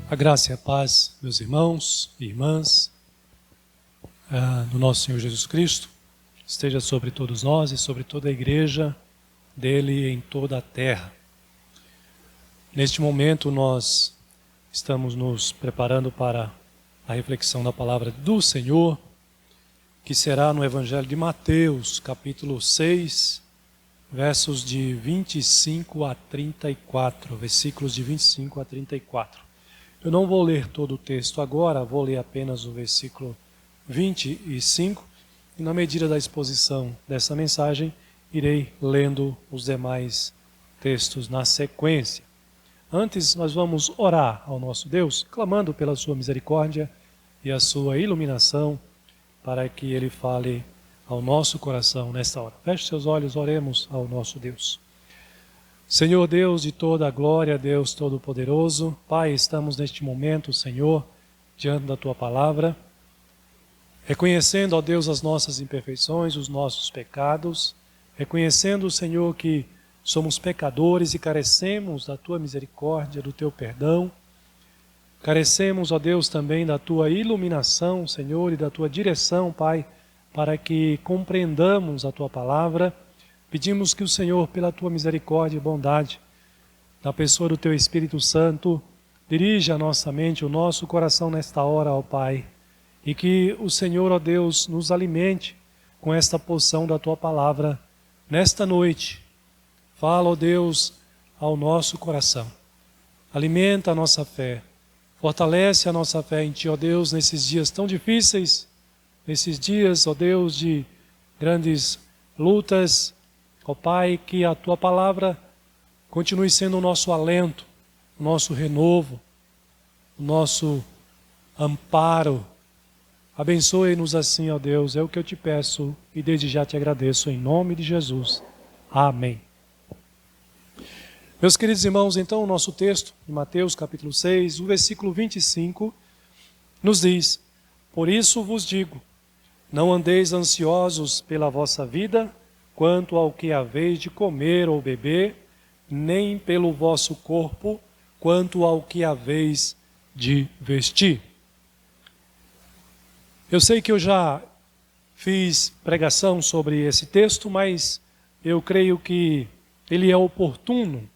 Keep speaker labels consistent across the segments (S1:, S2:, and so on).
S1: A graça e a paz, meus irmãos e irmãs, do nosso Senhor Jesus Cristo, esteja sobre todos nós e sobre toda a igreja dele em toda a terra. Neste momento nós estamos nos preparando para a reflexão da palavra do Senhor, que será no Evangelho de Mateus, capítulo 6, versos de 25 a 34, versículos de 25 a 34. Eu não vou ler todo o texto agora, vou ler apenas o versículo 25, e na medida da exposição dessa mensagem, irei lendo os demais textos na sequência. Antes, nós vamos orar ao nosso Deus, clamando pela sua misericórdia e a sua iluminação, para que Ele fale ao nosso coração nesta hora. Feche seus olhos, oremos ao nosso Deus. Senhor Deus de toda a glória, Deus Todo-Poderoso, Pai, estamos neste momento, Senhor, diante da Tua Palavra, reconhecendo, ó Deus, as nossas imperfeições, os nossos pecados, reconhecendo, Senhor, que somos pecadores e carecemos da Tua misericórdia, do Teu perdão, carecemos, ó Deus, também da Tua iluminação, Senhor, e da Tua direção, Pai, para que compreendamos a Tua Palavra. Pedimos que o Senhor, pela Tua misericórdia e bondade, na pessoa do Teu Espírito Santo, dirija a nossa mente, o nosso coração nesta hora, ó Pai, e que o Senhor, ó Deus, nos alimente com esta porção da Tua Palavra nesta noite. Fala, ó Deus, ao nosso coração. Alimenta a nossa fé, fortalece a nossa fé em Ti, ó Deus, nesses dias tão difíceis, nesses dias, ó Deus, de grandes lutas. Ó Pai, que a Tua Palavra continue sendo o nosso alento, o nosso renovo, o nosso amparo. Abençoe-nos assim, ó Deus, é o que eu Te peço e desde já Te agradeço, em nome de Jesus. Amém. Meus queridos irmãos, então o nosso texto, de Mateus capítulo 6, o versículo 25, nos diz: Por isso vos digo, não andeis ansiosos pela vossa vida, quanto ao que haveis de comer ou beber, nem pelo vosso corpo, quanto ao que haveis de vestir. Eu sei que eu já fiz pregação sobre esse texto, mas eu creio que ele é oportuno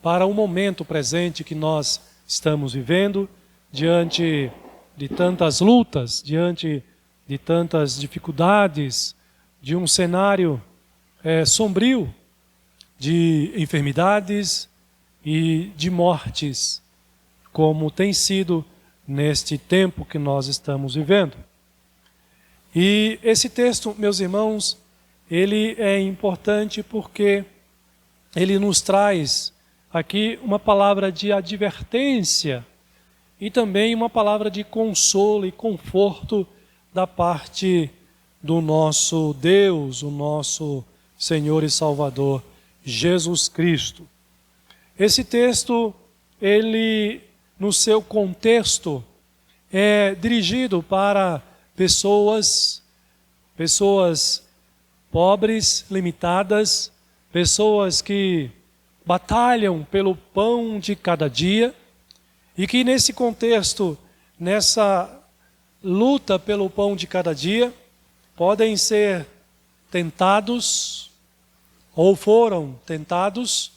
S1: para o momento presente que nós estamos vivendo, diante de tantas lutas, diante de tantas dificuldades, de um cenário sombrio de enfermidades e de mortes, como tem sido neste tempo que nós estamos vivendo. E esse texto, meus irmãos, ele é importante porque ele nos traz aqui uma palavra de advertência e também uma palavra de consolo e conforto da parte do nosso Deus, o nosso Senhor e Salvador, Jesus Cristo. Esse texto, ele, no seu contexto, é dirigido para pessoas pobres, limitadas, pessoas que batalham pelo pão de cada dia e que nesse contexto, nessa luta pelo pão de cada dia, podem ser tentados ou foram tentados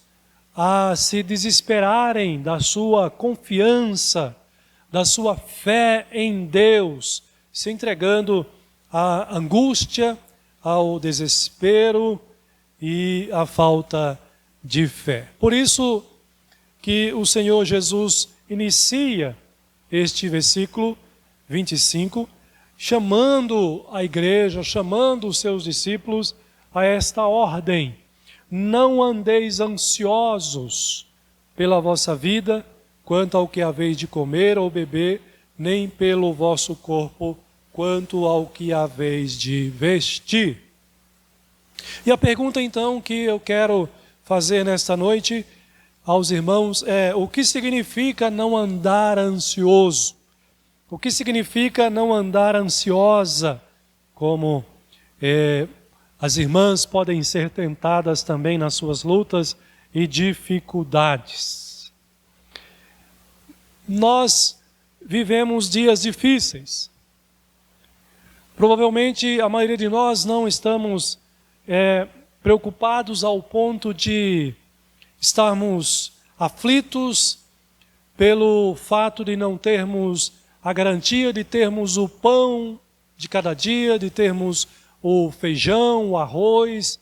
S1: a se desesperarem da sua confiança, da sua fé em Deus, se entregando à angústia, ao desespero e à falta de fé. Por isso que o Senhor Jesus inicia este versículo 25, chamando a igreja, chamando os seus discípulos a esta ordem: não andeis ansiosos pela vossa vida, quanto ao que haveis de comer ou beber, nem pelo vosso corpo, quanto ao que haveis de vestir. E a pergunta então que eu quero fazer nesta noite aos irmãos é: o que significa não andar ansioso? O que significa não andar ansiosa? Como as irmãs podem ser tentadas também nas suas lutas e dificuldades. nós vivemos dias difíceis. Provavelmente a maioria de nós não estamos preocupados ao ponto de estarmos aflitos pelo fato de não termos a garantia de termos o pão de cada dia, de termos o feijão, o arroz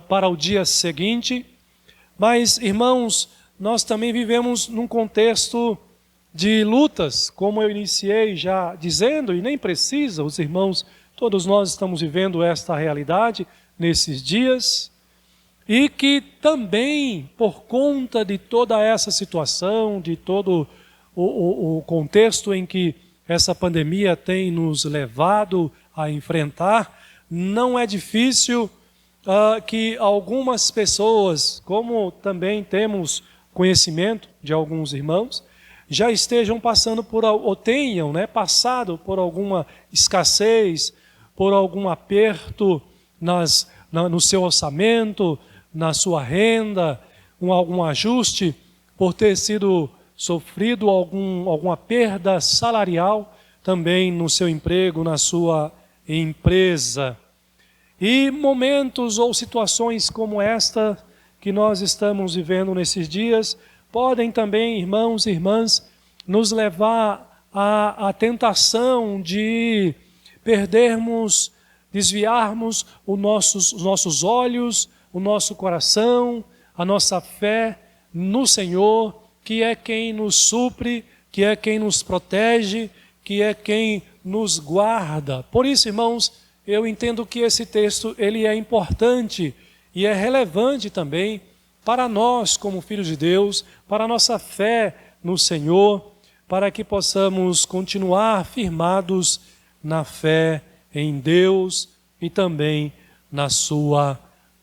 S1: para o dia seguinte. Mas, irmãos, nós também vivemos num contexto de lutas, como eu iniciei já dizendo, e nem precisa, os irmãos, todos nós estamos vivendo esta realidade nesses dias, e que também, por conta de toda essa situação, de todo o contexto em que essa pandemia tem nos levado a enfrentar, não é difícil que algumas pessoas, como também temos conhecimento de alguns irmãos, já estejam passando por, ou tenham passado por alguma escassez, por algum aperto no seu orçamento, na sua renda, algum ajuste, por ter sofrido alguma perda salarial também no seu emprego, na sua empresa. E momentos ou situações como esta que nós estamos vivendo nesses dias podem também, irmãos e irmãs, nos levar à tentação de perdermos, desviarmos os nossos olhos, o nosso coração, a nossa fé no Senhor, que é quem nos supre, que é quem nos protege, que é quem nos guarda. Por isso, irmãos, eu entendo que esse texto ele é importante e é relevante também para nós como filhos de Deus, para a nossa fé no Senhor, para que possamos continuar firmados na fé em Deus e também na sua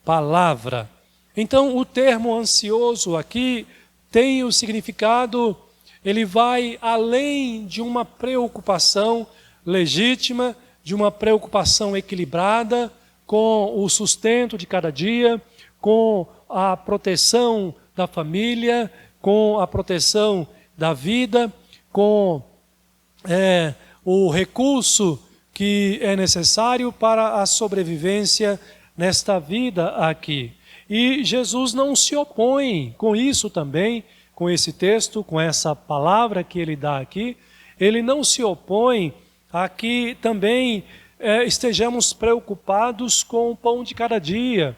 S1: palavra. Então, o termo ansioso aqui tem o significado, ele vai além de uma preocupação legítima, de uma preocupação equilibrada com o sustento de cada dia, com a proteção da família, com a proteção da vida, com o recurso que é necessário para a sobrevivência nesta vida aqui. E Jesus não se opõe com isso também, com esse texto, com essa palavra que ele dá aqui. Ele não se opõe a que também estejamos preocupados com o pão de cada dia.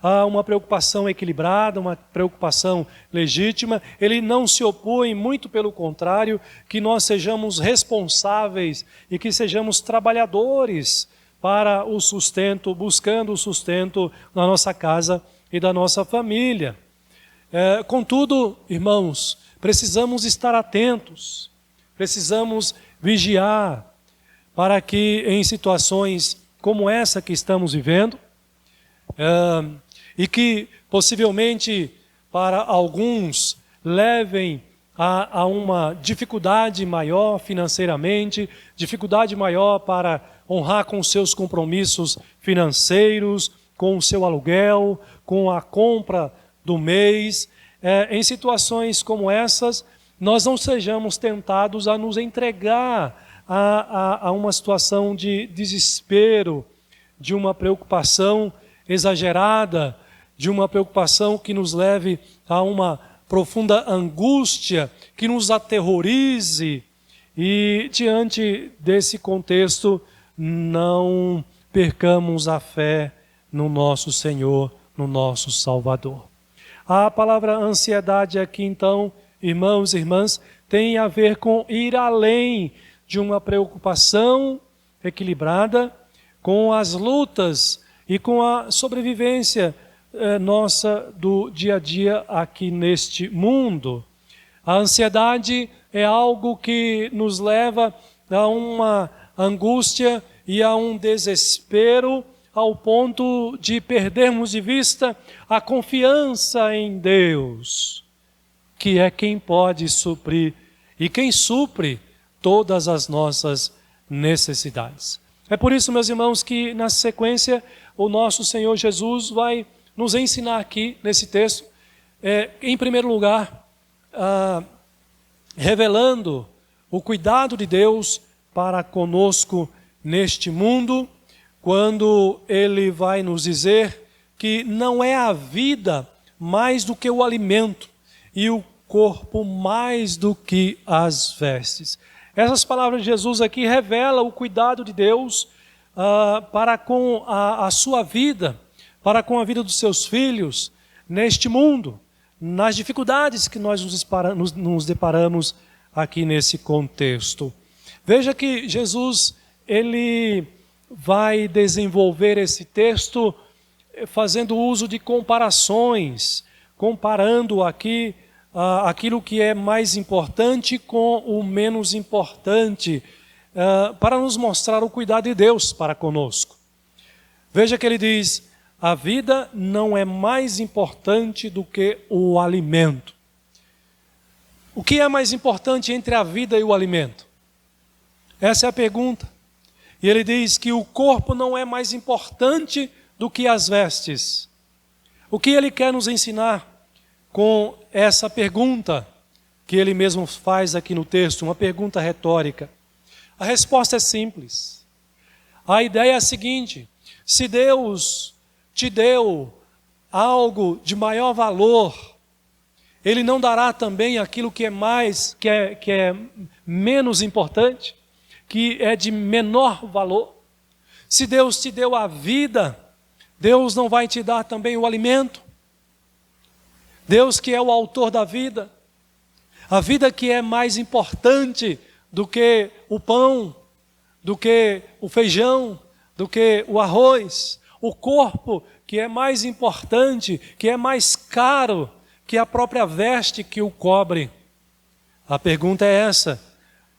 S1: Há uma preocupação equilibrada, uma preocupação legítima. Ele não se opõe, muito pelo contrário, que nós sejamos responsáveis e que sejamos trabalhadores para o sustento, buscando o sustento na nossa casa e da nossa família. Contudo, irmãos, precisamos estar atentos, precisamos vigiar para que em situações como essa que estamos vivendo, e que possivelmente para alguns levem a uma dificuldade maior financeiramente, dificuldade maior para honrar com seus compromissos financeiros, com o seu aluguel, com a compra do mês. Em situações como essas, nós não sejamos tentados a nos entregar a uma situação de desespero, de uma preocupação exagerada, de uma preocupação que nos leve a uma profunda angústia, que nos aterrorize. E diante desse contexto, não percamos a fé no nosso Senhor, no nosso Salvador. A palavra ansiedade aqui, então, irmãos e irmãs, tem a ver com ir além de uma preocupação equilibrada com as lutas e com a sobrevivência nossa do dia a dia aqui neste mundo. A ansiedade é algo que nos leva a uma angústia e a um desespero ao ponto de perdermos de vista a confiança em Deus, que é quem pode suprir e quem supre todas as nossas necessidades. É por isso, meus irmãos, que na sequência o nosso Senhor Jesus vai nos ensinar aqui nesse texto, em primeiro lugar, revelando o cuidado de Deus para conosco neste mundo, quando Ele vai nos dizer que não é a vida mais do que o alimento e o corpo mais do que as vestes. Essas palavras de Jesus aqui revelam o cuidado de Deus para com a sua vida, para com a vida dos seus filhos neste mundo, nas dificuldades que nós nos deparamos aqui nesse contexto. Veja que Jesus, ele vai desenvolver esse texto fazendo uso de comparações, comparando aqui aquilo que é mais importante com o menos importante, para nos mostrar o cuidado de Deus para conosco. Veja que ele diz: a vida não é mais importante do que o alimento. O que é mais importante entre a vida e o alimento? Essa é a pergunta. E ele diz que o corpo não é mais importante do que as vestes. O que ele quer nos ensinar com essa pergunta que ele mesmo faz aqui no texto, uma pergunta retórica? A resposta é simples. A ideia é a seguinte: se Deus te deu algo de maior valor, Ele não dará também aquilo que é menos importante, que é de menor valor? Se Deus te deu a vida, Deus não vai te dar também o alimento? Deus, que é o autor da vida, a vida que é mais importante do que o pão, do que o feijão, do que o arroz, o corpo que é mais importante, que é mais caro que a própria veste que o cobre. A pergunta é essa: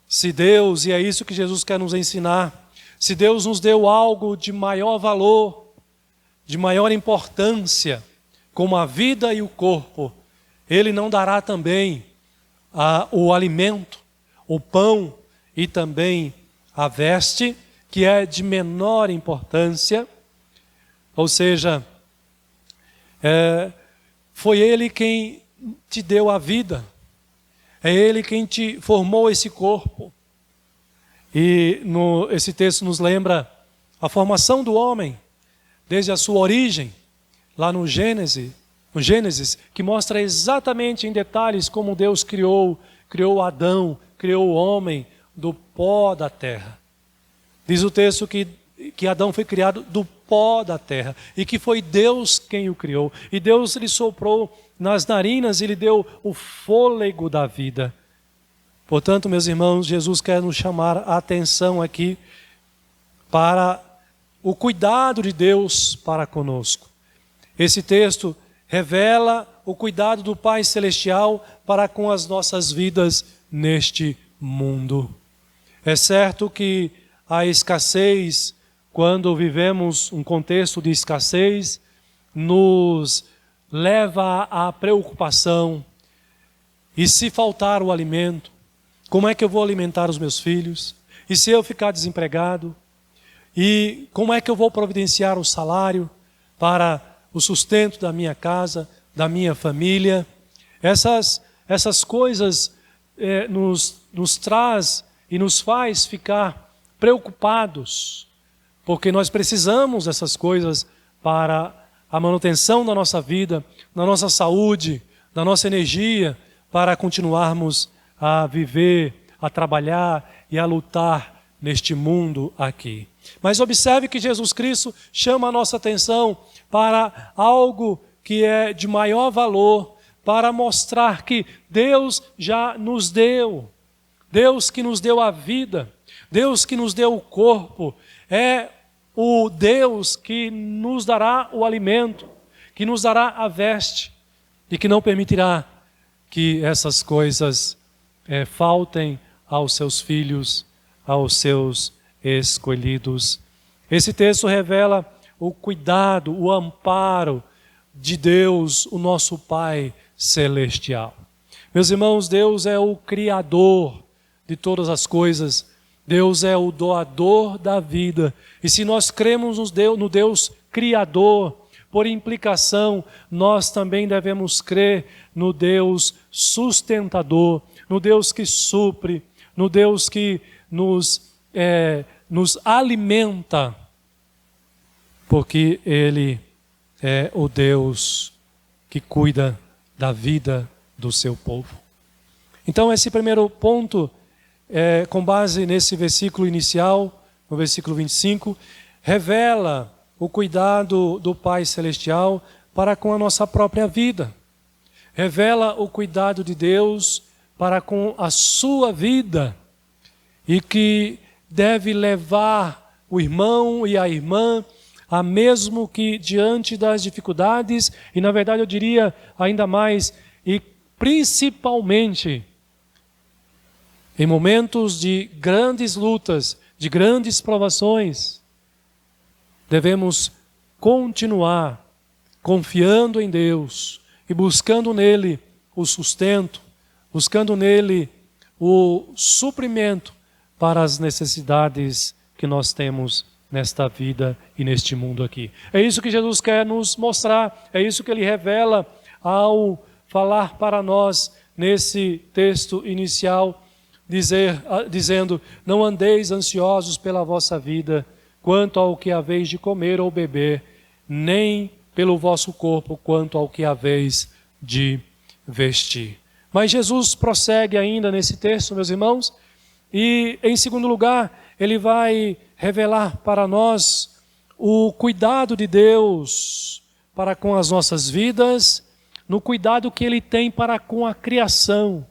S1: se Deus, e é isso que Jesus quer nos ensinar, se Deus nos deu algo de maior valor, de maior importância, como a vida e o corpo, Ele não dará também o alimento, o pão e também a veste, que é de menor importância? Ou seja, foi Ele quem te deu a vida, é Ele quem te formou esse corpo. E esse texto nos lembra a formação do homem, desde a sua origem, lá no Gênesis, que mostra exatamente em detalhes como Deus criou Adão, criou o homem do pó da terra. Diz o texto que Adão foi criado do pó da terra e que foi Deus quem o criou. E Deus lhe soprou nas narinas e lhe deu o fôlego da vida. Portanto, meus irmãos, Jesus quer nos chamar a atenção aqui para o cuidado de Deus para conosco. Esse texto revela o cuidado do Pai Celestial para com as nossas vidas neste mundo. É certo que a escassez, quando vivemos um contexto de escassez, nos leva à preocupação. E se faltar o alimento, como é que eu vou alimentar os meus filhos? E se eu ficar desempregado? E como é que eu vou providenciar o salário para o sustento da minha casa, da minha família? Essas coisas nos traz e nos faz ficar preocupados, porque nós precisamos dessas coisas para a manutenção da nossa vida, da nossa saúde, da nossa energia, para continuarmos a viver, a trabalhar e a lutar neste mundo aqui. Mas observe que Jesus Cristo chama a nossa atenção para algo que é de maior valor, para mostrar que Deus já nos deu. Deus que nos deu a vida, Deus que nos deu o corpo, é o Deus que nos dará o alimento, que nos dará a veste e que não permitirá que essas coisas faltem aos seus filhos, aos seus escolhidos. Esse texto revela o cuidado, o amparo de Deus, o nosso Pai Celestial. Meus irmãos, Deus é o Criador de todas as coisas. Deus é o doador da vida. E se nós cremos no Deus Criador, por implicação, nós também devemos crer no Deus sustentador, no Deus que supre, no Deus que nos alimenta, porque Ele é o Deus que cuida da vida do seu povo. Então, esse primeiro ponto, com base nesse versículo inicial, no versículo 25, revela o cuidado do Pai Celestial para com a nossa própria vida. Revela o cuidado de Deus para com a sua vida e que deve levar o irmão e a irmã a mesmo que diante das dificuldades, e na verdade eu diria ainda mais, e principalmente em momentos de grandes lutas, de grandes provações, devemos continuar confiando em Deus e buscando nele o sustento, buscando nele o suprimento para as necessidades que nós temos nesta vida e neste mundo aqui. É isso que Jesus quer nos mostrar, é isso que Ele revela ao falar para nós nesse texto inicial, dizendo: não andeis ansiosos pela vossa vida, quanto ao que haveis de comer ou beber, nem pelo vosso corpo, quanto ao que haveis de vestir. Mas Jesus prossegue ainda nesse texto, meus irmãos, e em segundo lugar, Ele vai revelar para nós o cuidado de Deus para com as nossas vidas, no cuidado que Ele tem para com a criação,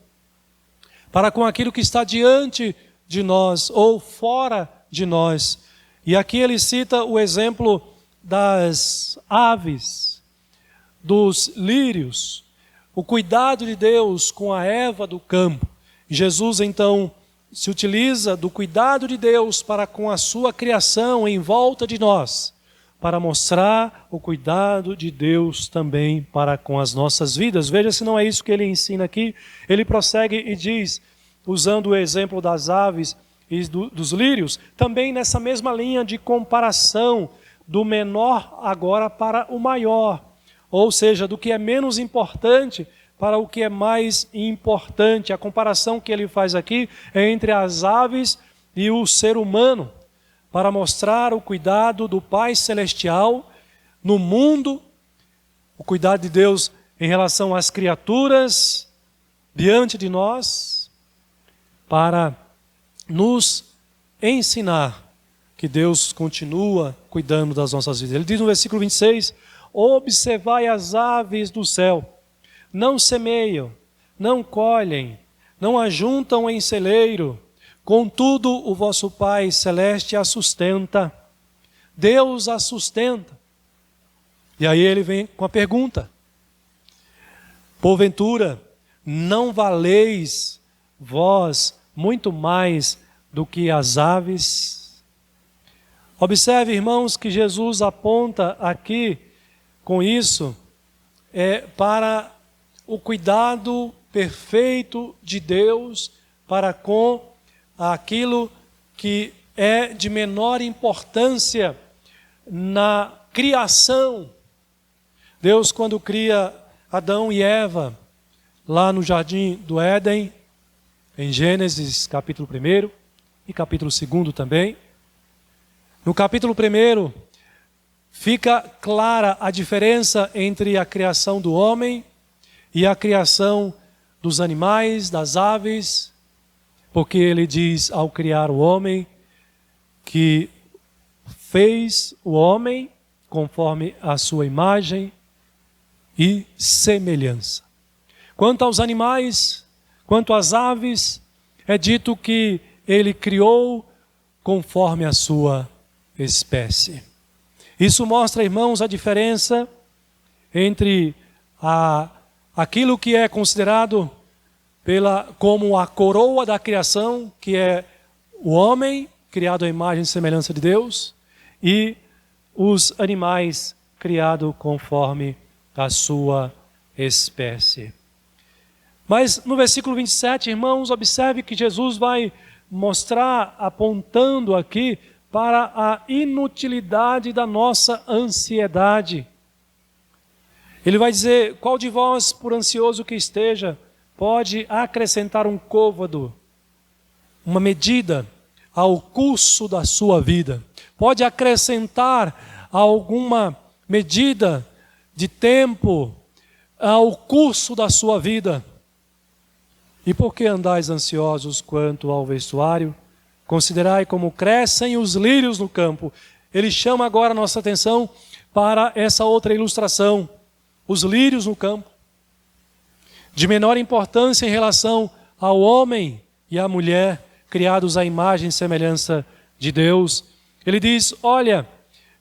S1: para com aquilo que está diante de nós ou fora de nós. E aqui ele cita o exemplo das aves, dos lírios, o cuidado de Deus com a erva do campo. Jesus então se utiliza do cuidado de Deus para com a sua criação em volta de nós, para mostrar o cuidado de Deus também para com as nossas vidas. Veja se não é isso que ele ensina aqui. Ele prossegue e diz, usando o exemplo das aves e dos lírios, também nessa mesma linha de comparação do menor agora para o maior, ou seja, do que é menos importante para o que é mais importante. A comparação que ele faz aqui é entre as aves e o ser humano, para mostrar o cuidado do Pai Celestial no mundo, o cuidado de Deus em relação às criaturas diante de nós, para nos ensinar que Deus continua cuidando das nossas vidas. Ele diz no versículo 26, observai as aves do céu, não semeiam, não colhem, não ajuntam em celeiro, contudo o vosso Pai Celeste a sustenta. Deus a sustenta. E aí ele vem com a pergunta: porventura, não valeis vós muito mais do que as aves? Observe, irmãos, que Jesus aponta aqui com isso para o cuidado perfeito de Deus para com aquilo que é de menor importância na criação. Deus, quando cria Adão e Eva lá no jardim do Éden, em Gênesis capítulo 1 e capítulo 2 também, no capítulo 1 fica clara a diferença entre a criação do homem e a criação dos animais, das aves, porque ele diz ao criar o homem que fez o homem conforme a sua imagem e semelhança. Quanto aos animais, quanto às aves, é dito que ele criou conforme a sua espécie. Isso mostra, irmãos, a diferença entre aquilo que é considerado como a coroa da criação, que é o homem, criado à imagem e semelhança de Deus, e os animais criados conforme a sua espécie. Mas no versículo 27, irmãos, observe que Jesus vai mostrar, apontando aqui para a inutilidade da nossa ansiedade. Ele vai dizer: qual de vós, por ansioso que esteja, pode acrescentar um côvado, uma medida ao curso da sua vida? Pode acrescentar alguma medida de tempo ao curso da sua vida? E por que andais ansiosos quanto ao vestuário? Considerai como crescem os lírios no campo. Ele chama agora a nossa atenção para essa outra ilustração. Os lírios no campo, de menor importância em relação ao homem e à mulher, criados à imagem e semelhança de Deus. Ele diz: olha,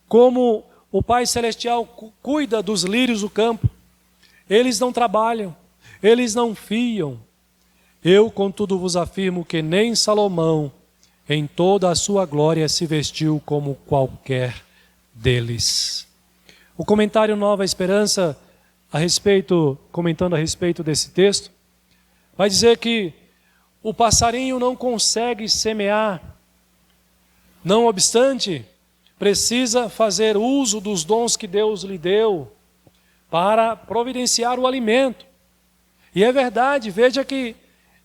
S1: como o Pai Celestial cuida dos lírios do campo. Eles não trabalham, eles não fiam. Eu, contudo, vos afirmo que nem Salomão, em toda a sua glória, se vestiu como qualquer deles. O comentário Nova Esperança, comentando a respeito desse texto, vai dizer que o passarinho não consegue semear, não obstante, precisa fazer uso dos dons que Deus lhe deu para providenciar o alimento. E é verdade, veja que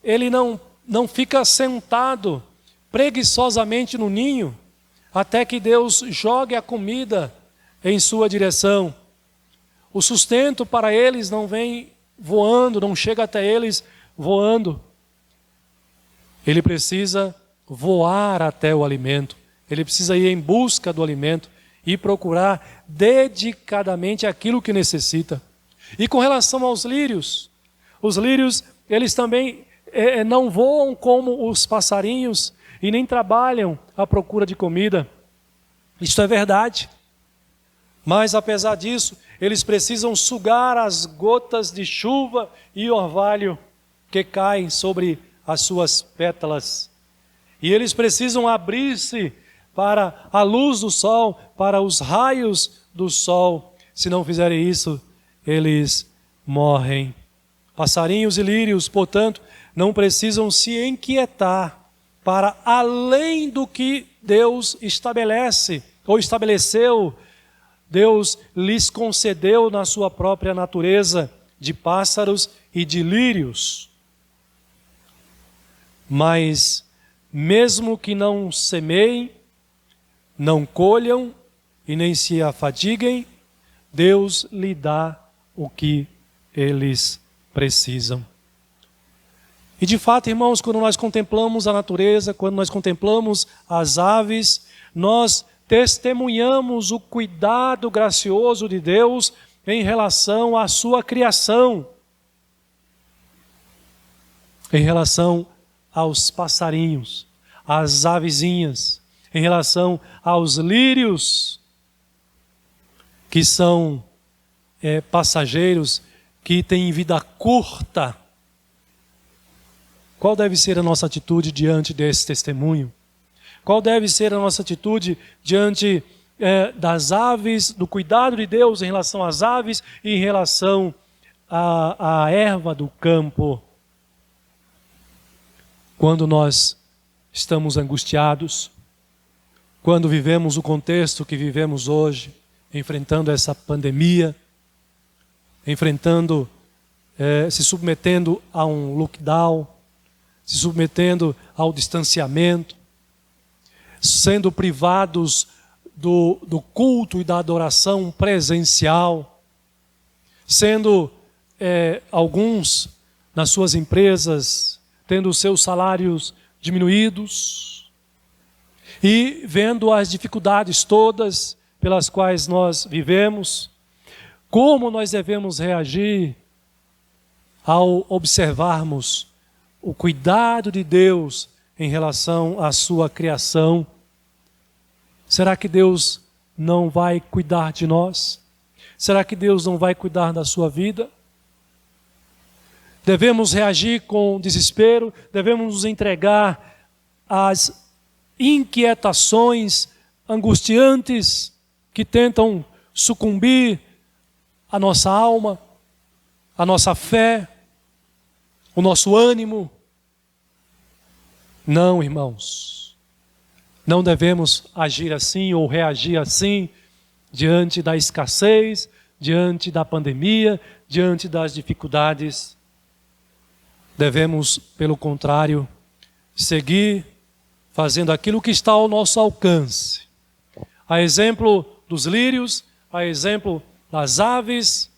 S1: ele não fica sentado preguiçosamente no ninho até que Deus jogue a comida em sua direção. O sustento para eles não vem voando, não chega até eles voando. Ele precisa voar até o alimento. Ele precisa ir em busca do alimento e procurar dedicadamente aquilo que necessita. E com relação aos lírios, os lírios, eles também não voam como os passarinhos e nem trabalham à procura de comida. Isto é verdade. Mas apesar disso, eles precisam sugar as gotas de chuva e orvalho que caem sobre as suas pétalas. E eles precisam abrir-se para a luz do sol, para os raios do sol. Se não fizerem isso, eles morrem. Passarinhos e lírios, portanto, não precisam se inquietar para além do que Deus estabelece ou estabeleceu. Deus lhes concedeu na sua própria natureza de pássaros e de lírios. Mas mesmo que não semeiem, não colham e nem se afadiguem, Deus lhe dá o que eles precisam. E de fato, irmãos, quando nós contemplamos a natureza, quando nós contemplamos as aves, nós testemunhamos o cuidado gracioso de Deus em relação à sua criação, em relação aos passarinhos, às avezinhas, em relação aos lírios, que são passageiros, que têm vida curta. Qual deve ser a nossa atitude diante desse testemunho? Qual deve ser a nossa atitude diante das aves, do cuidado de Deus em relação às aves e em relação à erva do campo? Quando nós estamos angustiados, quando vivemos o contexto que vivemos hoje, enfrentando essa pandemia, se submetendo a um lockdown, se submetendo ao distanciamento, sendo privados do culto e da adoração presencial, sendo alguns nas suas empresas tendo os seus salários diminuídos e vendo as dificuldades todas pelas quais nós vivemos, como nós devemos reagir ao observarmos o cuidado de Deus em relação à sua criação? Será que Deus não vai cuidar de nós? Será que Deus não vai cuidar da sua vida? Devemos reagir com desespero? Devemos nos entregar às inquietações angustiantes que tentam sucumbir a nossa alma, a nossa fé, o nosso ânimo? Não, irmãos. Não devemos agir assim ou reagir assim diante da escassez, diante da pandemia, diante das dificuldades. Devemos, pelo contrário, seguir fazendo aquilo que está ao nosso alcance. A exemplo dos lírios, a exemplo das aves,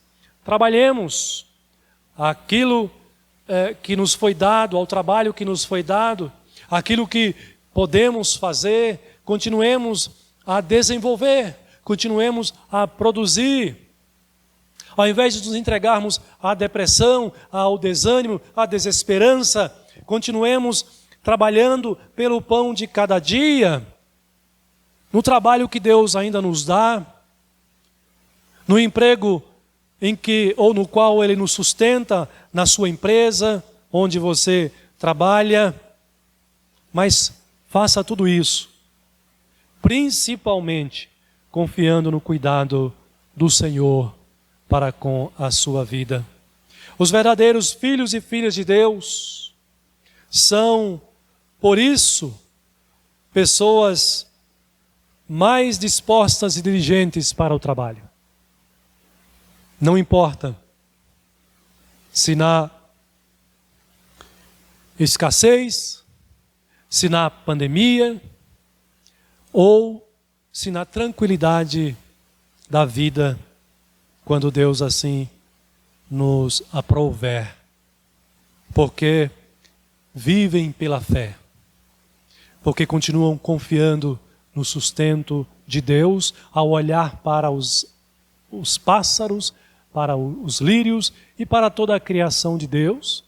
S1: trabalhemos aquilo que nos foi dado, ao trabalho que nos foi dado, aquilo que podemos fazer, continuemos a desenvolver, continuemos a produzir. Ao invés de nos entregarmos à depressão, ao desânimo, à desesperança, continuemos trabalhando pelo pão de cada dia, no trabalho que Deus ainda nos dá, no emprego em que ou no qual Ele nos sustenta, na sua empresa, onde você trabalha. Mas faça tudo isso, principalmente confiando no cuidado do Senhor para com a sua vida. Os verdadeiros filhos e filhas de Deus são, por isso, pessoas mais dispostas e diligentes para o trabalho. Não importa se na escassez, se na pandemia, ou se na tranquilidade da vida, quando Deus assim nos aprouver, porque vivem pela fé, porque continuam confiando no sustento de Deus, ao olhar para os pássaros, para os lírios e para toda a criação de Deus,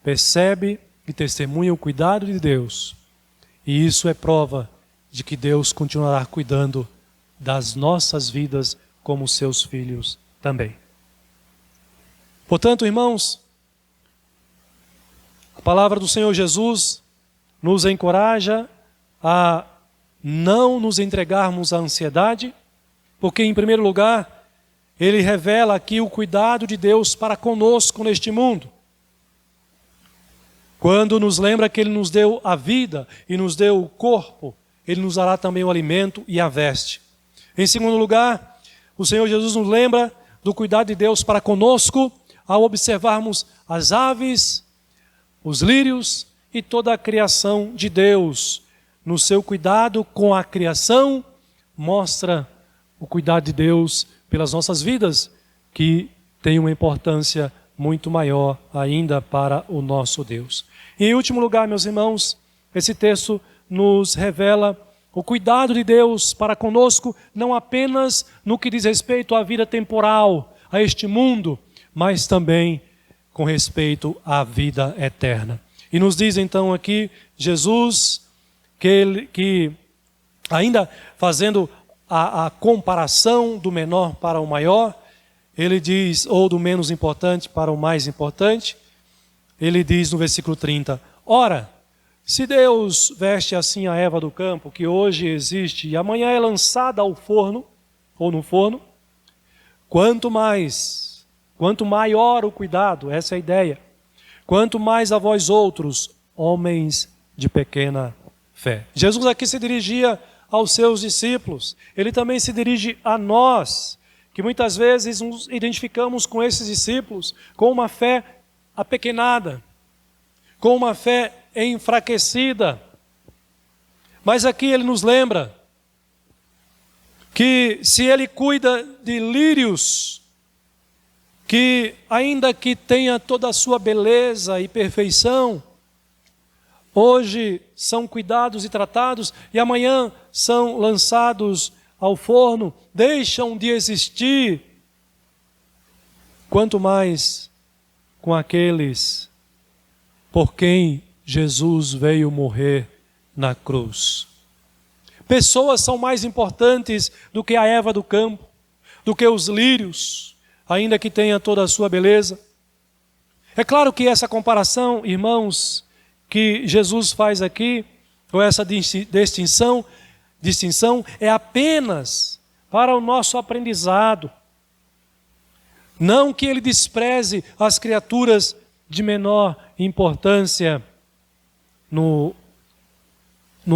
S1: percebe e testemunha o cuidado de Deus. E isso é prova de que Deus continuará cuidando das nossas vidas como seus filhos também. Portanto, irmãos, a palavra do Senhor Jesus nos encoraja a não nos entregarmos à ansiedade, porque, em primeiro lugar, Ele revela aqui o cuidado de Deus para conosco neste mundo. Quando nos lembra que Ele nos deu a vida e nos deu o corpo, Ele nos dará também o alimento e a veste. Em segundo lugar, o Senhor Jesus nos lembra do cuidado de Deus para conosco ao observarmos as aves, os lírios e toda a criação de Deus. No seu cuidado com a criação, mostra o cuidado de Deus pelas nossas vidas, que tem uma importância muito maior ainda para o nosso Deus. E em último lugar, meus irmãos, esse texto nos revela o cuidado de Deus para conosco, não apenas no que diz respeito à vida temporal, a este mundo, mas também com respeito à vida eterna. E nos diz então aqui Jesus, que ainda fazendo a comparação do menor para o maior, ele diz, ou do menos importante para o mais importante, ele diz no versículo 30, ora, se Deus veste assim a erva do campo, que hoje existe e amanhã é lançada ao forno, ou no forno, quanto maior o cuidado, essa é a ideia, quanto mais a vós outros, homens de pequena fé. Jesus aqui se dirigia aos seus discípulos, ele também se dirige a nós, que muitas vezes nos identificamos com esses discípulos, com uma fé apequenada, com uma fé enfraquecida. Mas aqui ele nos lembra que se ele cuida de lírios, que ainda que tenha toda a sua beleza e perfeição, hoje são cuidados e tratados e amanhã são lançados ao forno, deixam de existir, quanto mais com aqueles por quem Jesus veio morrer na cruz. Pessoas são mais importantes do que a erva do campo, do que os lírios, ainda que tenha toda a sua beleza. É claro que essa comparação, irmãos, que Jesus faz aqui, ou essa distinção é apenas para o nosso aprendizado. Não que ele despreze as criaturas de menor importância no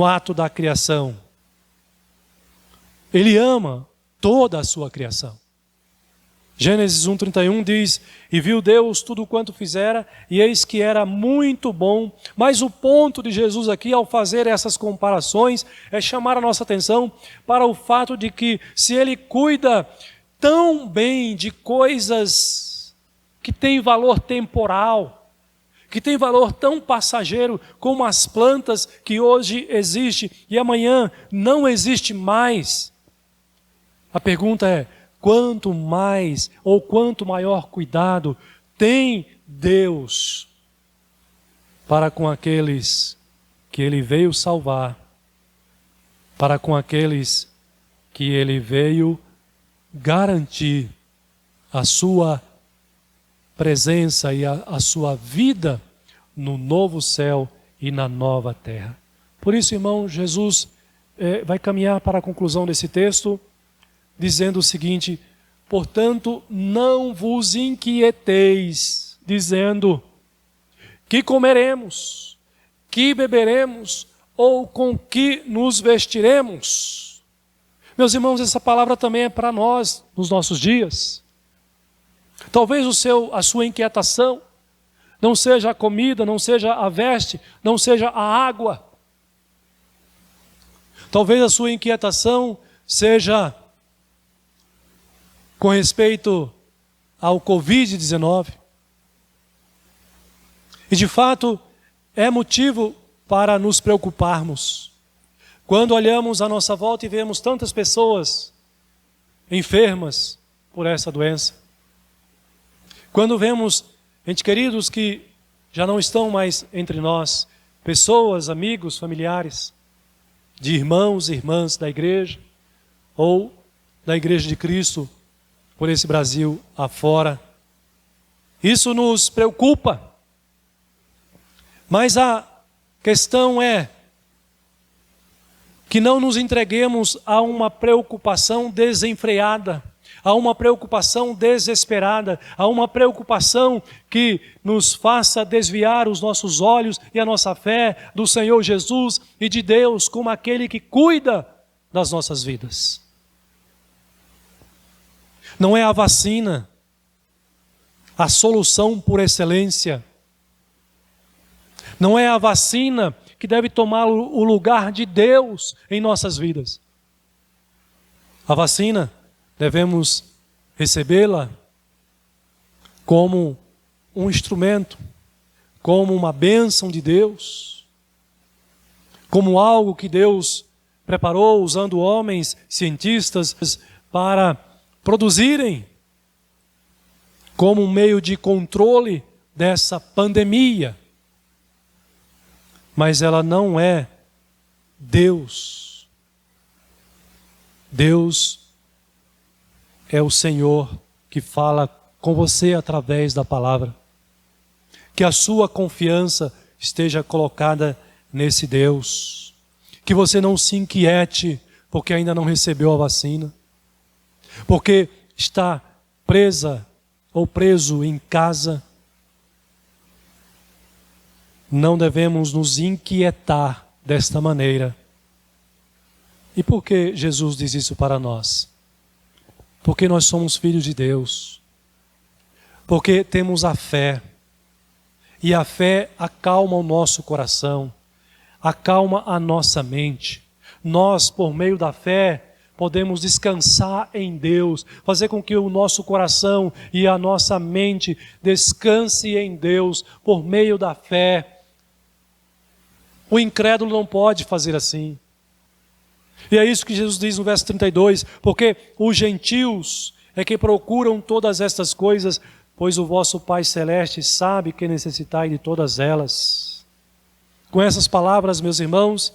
S1: ato da criação. Ele ama toda a sua criação. Gênesis 1:31 diz: e viu Deus tudo quanto fizera, e eis que era muito bom. Mas o ponto de Jesus aqui, ao fazer essas comparações, é chamar a nossa atenção para o fato de que, se Ele cuida tão bem de coisas que têm valor temporal, que têm valor tão passageiro como as plantas que hoje existem e amanhã não existe mais, a pergunta é: quanto mais ou quanto maior cuidado tem Deus para com aqueles que Ele veio salvar, para com aqueles que Ele veio garantir a sua presença e a sua vida no novo céu e na nova terra. Por isso, irmão, Jesus vai caminhar para a conclusão desse texto, dizendo o seguinte: portanto, não vos inquieteis, dizendo: que comeremos, que beberemos, ou com que nos vestiremos. Meus irmãos, essa palavra também é para nós, nos nossos dias. Talvez a sua inquietação não seja a comida, não seja a veste, não seja a água. Talvez a sua inquietação seja com respeito ao Covid-19. E de fato, é motivo para nos preocuparmos. Quando olhamos à nossa volta e vemos tantas pessoas enfermas por essa doença. Quando vemos entes queridos que já não estão mais entre nós, pessoas, amigos, familiares, de irmãos e irmãs da igreja, ou da Igreja de Cristo, por esse Brasil afora. Isso nos preocupa. Mas a questão é que não nos entreguemos a uma preocupação desenfreada, a uma preocupação desesperada, a uma preocupação que nos faça desviar os nossos olhos e a nossa fé do Senhor Jesus e de Deus como aquele que cuida das nossas vidas. Não é a vacina a solução por excelência. Não é a vacina que deve tomar o lugar de Deus em nossas vidas. A vacina, devemos recebê-la como um instrumento, como uma bênção de Deus, como algo que Deus preparou usando homens, cientistas, para produzirem como um meio de controle dessa pandemia. Mas ela não é Deus. Deus é o Senhor que fala com você através da palavra. Que a sua confiança esteja colocada nesse Deus. Que você não se inquiete porque ainda não recebeu a vacina. Porque está presa ou preso em casa. Não devemos nos inquietar desta maneira. E por que Jesus diz isso para nós? Porque nós somos filhos de Deus. Porque temos a fé. E a fé acalma o nosso coração. Acalma a nossa mente. Nós, por meio da fé, podemos descansar em Deus, fazer com que o nosso coração e a nossa mente descanse em Deus por meio da fé. O incrédulo não pode fazer assim. E é isso que Jesus diz no verso 32, porque os gentios é que procuram todas estas coisas, pois o vosso Pai Celeste sabe que necessitai de todas elas. Com essas palavras, meus irmãos,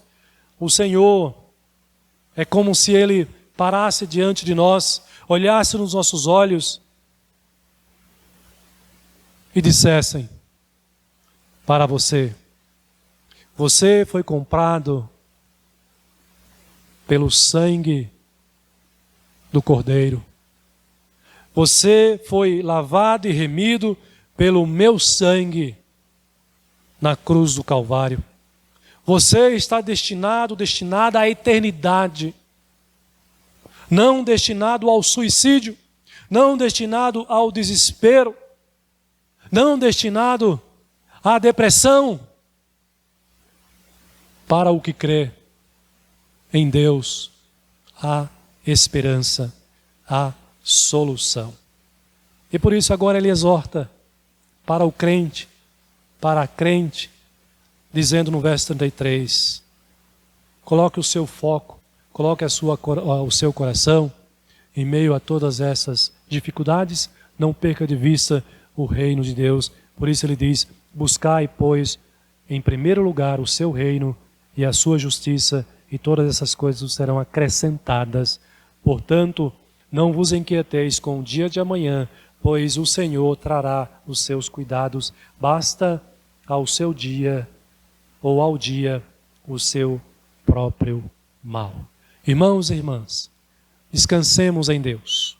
S1: o Senhor é como se Ele parasse diante de nós, olhasse nos nossos olhos e dissessem para você: você foi comprado pelo sangue do Cordeiro. Você foi lavado e remido pelo meu sangue na cruz do Calvário. Você está destinada à eternidade. Não destinado ao suicídio, não destinado ao desespero, não destinado à depressão. Para o que crê em Deus, há esperança, há solução. E por isso agora ele exorta para o crente, para a crente, dizendo no verso 33, coloque o seu foco, coloque o seu coração em meio a todas essas dificuldades, não perca de vista o reino de Deus. Por isso ele diz, buscai, pois, em primeiro lugar o seu reino e a sua justiça, e todas essas coisas serão acrescentadas. Portanto, não vos inquieteis com o dia de amanhã, pois o Senhor trará os seus cuidados. Basta ao seu dia, ou ao dia, o seu próprio mal. Irmãos e irmãs, descansemos em Deus.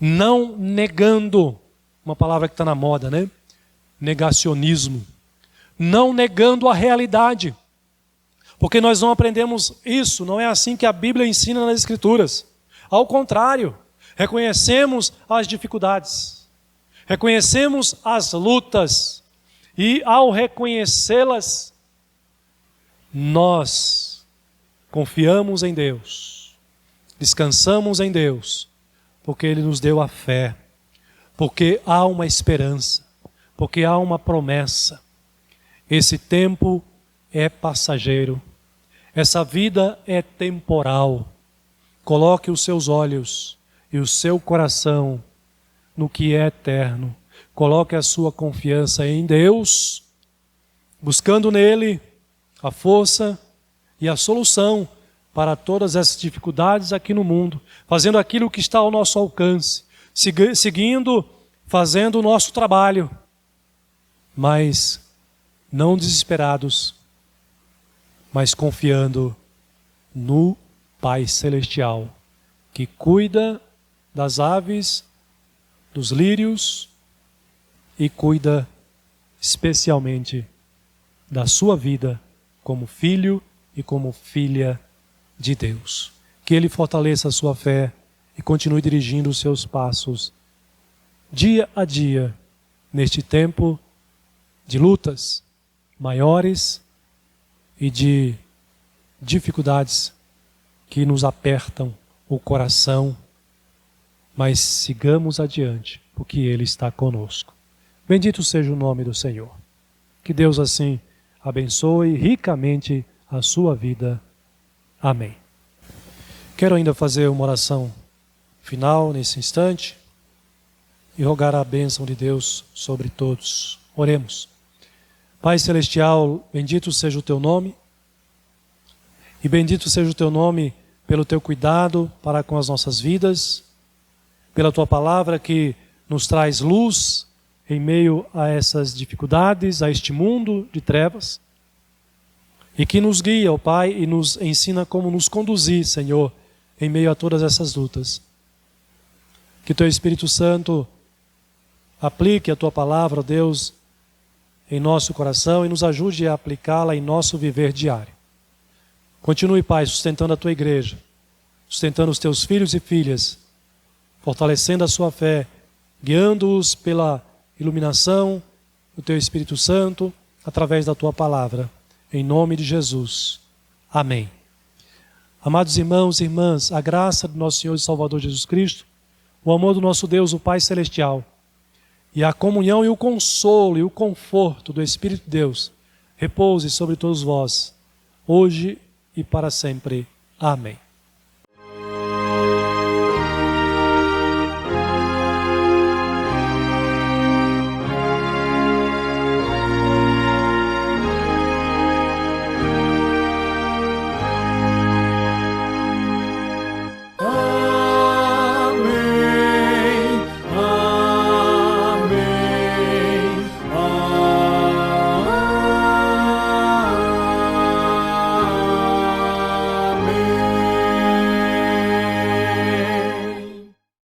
S1: Não negando, uma palavra que está na moda, né? Negacionismo. Não negando a realidade. Porque nós não aprendemos isso, não é assim que a Bíblia ensina nas Escrituras. Ao contrário, reconhecemos as dificuldades, reconhecemos as lutas, e ao reconhecê-las, nós confiamos em Deus, descansamos em Deus, porque Ele nos deu a fé, porque há uma esperança, porque há uma promessa. Esse tempo é passageiro, essa vida é temporal. Coloque os seus olhos e o seu coração no que é eterno. Coloque a sua confiança em Deus, buscando nele a força e a solução para todas essas dificuldades aqui no mundo, fazendo aquilo que está ao nosso alcance, seguindo, fazendo o nosso trabalho, mas não desesperados, mas confiando no Pai Celestial, que cuida das aves, dos lírios e cuida especialmente da sua vida como filho e como filha de Deus. Que Ele fortaleça a sua fé e continue dirigindo os seus passos dia a dia neste tempo de lutas maiores e de dificuldades que nos apertam o coração, mas sigamos adiante, porque Ele está conosco. Bendito seja o nome do Senhor. Que Deus assim abençoe ricamente a sua vida. Amém. Quero ainda fazer uma oração final nesse instante e rogar a bênção de Deus sobre todos. Oremos. Pai Celestial, bendito seja o Teu nome, e bendito seja o Teu nome pelo Teu cuidado para com as nossas vidas, pela Tua palavra que nos traz luz em meio a essas dificuldades, a este mundo de trevas, e que nos guia, ó Pai, e nos ensina como nos conduzir, Senhor, em meio a todas essas lutas. Que Teu Espírito Santo aplique a Tua palavra, ó Deus, em nosso coração e nos ajude a aplicá-la em nosso viver diário. Continue, Pai, sustentando a Tua igreja, sustentando os Teus filhos e filhas, fortalecendo a sua fé, guiando-os pela iluminação do Teu Espírito Santo, através da Tua palavra. Em nome de Jesus. Amém. Amados irmãos e irmãs, a graça do nosso Senhor e Salvador Jesus Cristo, o amor do nosso Deus, o Pai Celestial, e a comunhão e o consolo e o conforto do Espírito de Deus repouse sobre todos vós, hoje e para sempre. Amém.